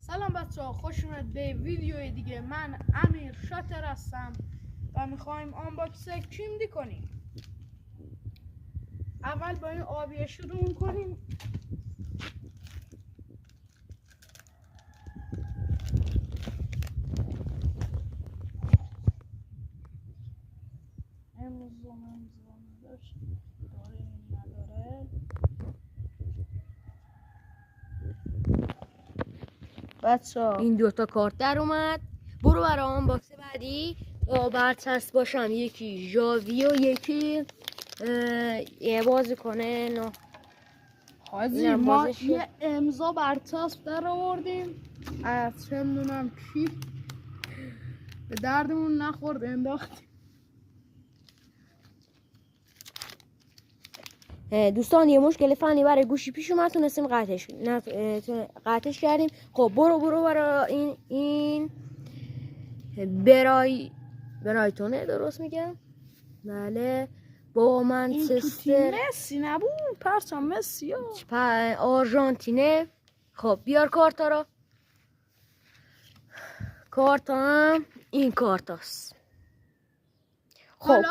سلام بچه ها، خوش اومد به ویدیوی دیگه. من امیر شاتر هستم و میخوایم آنباکس کیمدی کنیم. اول با این آبیه شروع کنیم. امروز داشت داره این نداره. بچه ها این دوتا کارت در اومد. برو برای آنباکس بعدی با برچسب باشم. یکی ژاوی و یکی یه بازی کنه نه. حاجی ما یه امضا برچسب در آوردیم از چه میدونم کی، به دردمون نخورد انداختیم. دوستان یه مشکل فنی برای گوشی پیش اومد، تونستیم قطعش کردیم. خب برو برای این برایتونه، درست میگم؟ بله. با منچستر این تو مسی نبود، پرچم مسی آرژانتینه. خب بیار کارتا را. کارت هم این کارت هست. خب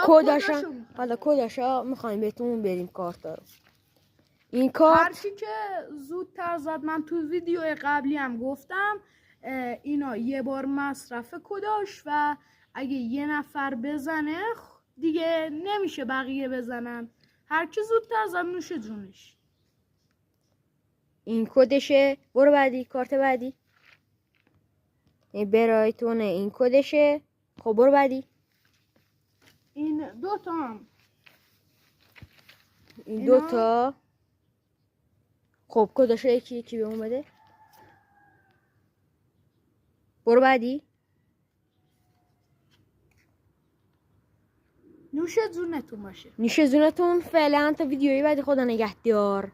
حالا کداشا میخوایم بهتون بدیم کارتا رو. این کارت هر کی که زودتر زد، من تو ویدیو قبلی هم گفتم اینا یه بار مصرف کداش و اگه یه نفر بزنه دیگه نمیشه بقیه بزنن. هر کی زودتر زد نوش جونش. این کدشه. برو بعدی، کارت بعدی. این برایتونه، این کدشه. خب برو بعدی. این دوتا هم این دوتا. خب کدشه یکی به اون بده. برو بعدی. نوش جونتون باشه. نوش جونتون. فعلا تا ویدیویی بعدی، خدا نگهدار.